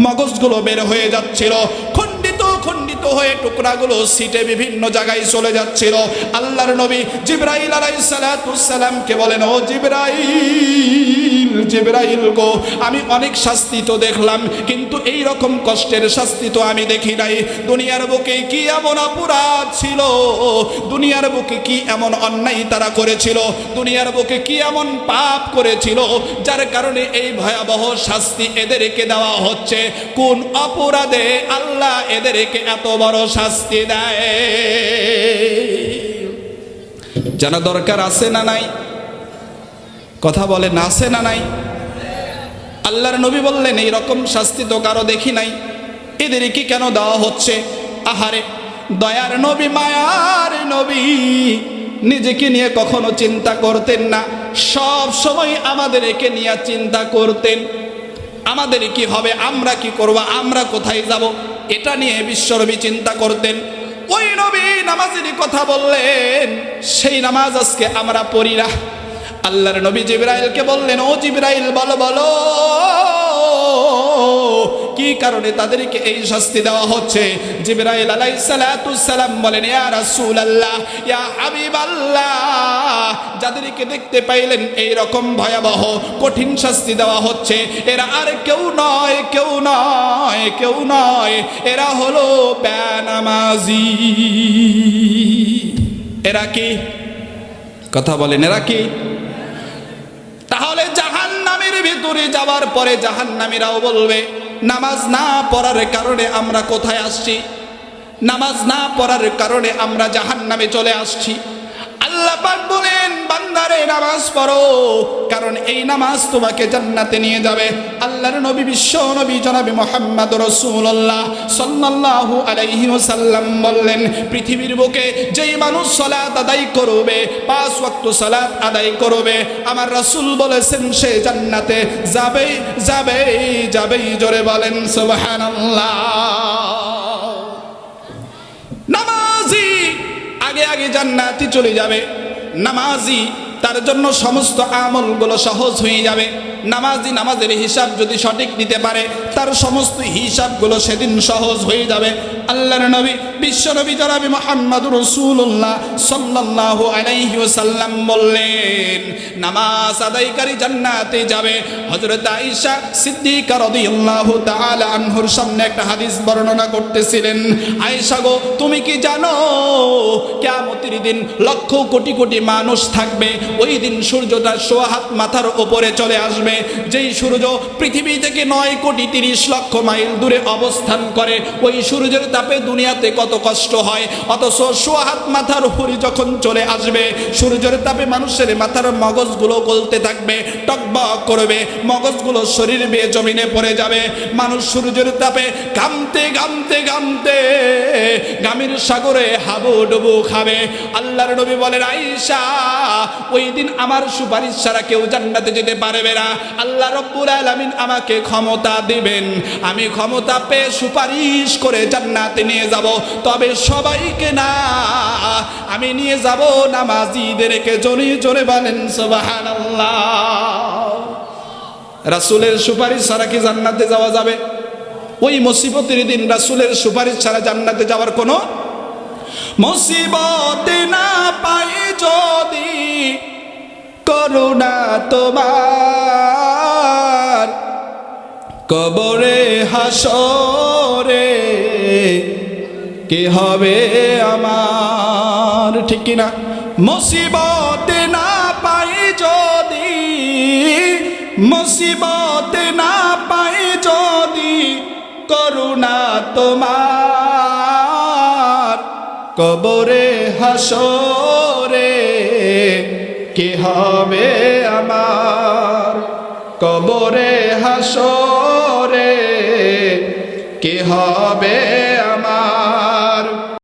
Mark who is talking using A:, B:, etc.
A: মগজগুলো বের হয়ে যাচ্ছিল, খণ্ডিত খণ্ডিত হয়ে টুকরাগুলো সিটে বিভিন্ন জায়গায় চলে যাচ্ছিল। আল্লাহর নবী জিবরাইল আলাইহিস সালামকে বলেন, ও জিবরাইল, জিবরাইল গো, আমি অনেক শাস্তি তো দেখলাম, কিন্তু এই রকম কষ্টের শাস্তি তো আমি দেখি নাই। দুনিয়ার বুকে কি এমন অপরাধ ছিল, দুনিয়ার বুকে কি এমন অন্যায় তারা করেছিল, দুনিয়ার বুকে কি এমন পাপ করেছিল যার কারণে এই ভয়াবহ শাস্তি এদেরকে দেওয়া হচ্ছে? কোন অপরাধে আল্লাহ এদেরকে এত বড় শাস্তি দেয়? জানা দরকার আছে না নাই? কথা বলেন, আছে না নাই? আল্লাহর নবী বললেন, এই রকম শাস্তি তো কারো দেখি নাই, এদেরকে কেন দেওয়া হচ্ছে? আহারে, দয়ার নবী, মায়ার নবী নিজেকে নিয়ে কখনো চিন্তা করতেন না, সব সময় আমাদেরকে নিয়ে চিন্তা করতেন। আমাদের কি হবে, আমরা কি করব, আমরা কোথায় যাব, এটা নিয়ে বিশ্বনবী চিন্তা করতেন। ওই নবী নামাজের কথা বললেন, সেই নামাজ আজকে আমরা পড়ি না। আল্লাহর নবী জিবরাইলকে বললেন, ও জিবরাইল, বলো বলো কি কারণে তাদেরকে এই শাস্তি দেওয়া হচ্ছে? জিবরাইল আলাইহিস সালাম বলেন, ইয়া রাসূলুল্লাহ, ইয়া হাবিবাল্লাহ, যাদেরকে দেখতে পাইলেন এই রকম ভয়াবহ কঠিন শাস্তি দেওয়া হচ্ছে, এরা আর কেউ নয়, কেউ নয়, কেউ নয়, এরা হলো বেনামাজি। এরা কি? কথা বলেন, এরা কি? তাহলে জাহান্নামের ভিতরে যাওয়ার পরে জাহান্নামীরাও বলবে, নামাজ না পড়ার কারণে আমরা কোথায় আসছি, নামাজ না পড়ার কারণে আমরা জাহান্নামে চলে আসছি। আল্লাহ পাক বলেন, বান্দারে নামাজ পড়ো, কারণ এই নামাজ তোমাকে জান্নাতে নিয়ে যাবে। আল্লাহর নবী, বিশ্ব নবী জনাবে মুহাম্মদ রাসূলুল্লাহ সাল্লাল্লাহু আলাইহি ওয়াসাল্লাম বললেন, পৃথিবীর বুকে যেই মানুষ সালাত আদায় করবে, 5 ওয়াক্ত সালাত আদায় করবে, আমার রাসূল বলেছেন সে জান্নাতে যাবে, যাবে, যাবে। জোরে বলেন সুবহানাল্লাহ। নামাজি আগে আগে জান্নাতে চলে যাবে। নামাজি, তার জন্য সমস্ত আমলগুলো সহজ হয়ে যাবে। নামাজি নামাজের হিসাব যদি সঠিক দিতে পারে, তার সমস্ত হিসাবগুলো সেদিন সহজ হয়ে যাবে। আল্লাহর নবী, বিশ্ব নবী জনাবে মুহাম্মদুর রাসূলুল্লাহ সাল্লাল্লাহু আলাইহি ওয়াসাল্লাম বললেন, নামাজ আদায়কারী জান্নাতে যাবে। হযরত আয়েশা সিদ্দিকা রাদিয়াল্লাহু তাআলা আনহার সামনে একটা হাদিস বর্ণনা করতেছিলেন। আয়েশা গো, তুমি কি জানো কিয়ামতের দিন লক্ষ কোটি কোটি মানুষ থাকবে, ওই দিন সূর্যটা 100 হাত মাথার উপরে চলে আসবে। যেই সূর্য পৃথিবী থেকে 9 কোটি 30 লক্ষ মাইল দূরে অবস্থান করে, ওই সূর্যের তাপে দুনিয়াতে কত কষ্ট হয়, অথচ 100 হাত মাথার উপরে যখন চলে আসবে, সূর্যের তাপে মানুষের মাথার মগজগুলো গলতে থাকবে, টকবক করবে, মগজগুলো শরীর বেয়ে জমিনে পড়ে যাবে। মানুষ সূর্যের তাপে ঘামতে ঘামতে ঘামতে ঘামের সাগরে হাবুডুবু খাবে। আল্লাহর নবী বলেন, আয়েশা, ওই দিন আমার সুপারিশ ছাড়া কেউ জান্নাতে যেতে পারবে না। আল্লাহ রাব্বুল আলামিন আমাকে ক্ষমতা দিবেন, আমি ক্ষমতা পেয়ে সুপারিশ করে জান্নাতে নিয়ে যাব। তবে সবাইকে না, আমি নিয়ে যাব নামাজীদেরকে। জোরে জোরে বলেন সুবহানাল্লাহ। রাসূলের সুপারিশ ছাড়া কি জান্নাতে যাওয়া যাবে? ওই মুসিবতের দিন রাসূলের সুপারিশ ছাড়া জান্নাতে যাওয়ার কোনো মুসিবত না পাই যদি করুণা তোমার, কবরে হাসরে কি হবে আমার? ঠিক কিনা? মুসিবত না পাই যদি, মুসিবত না পাই যদি করুণা তোমার, কবরে হাসরে কি হবে আমার? কবরে হাসরে কি হবে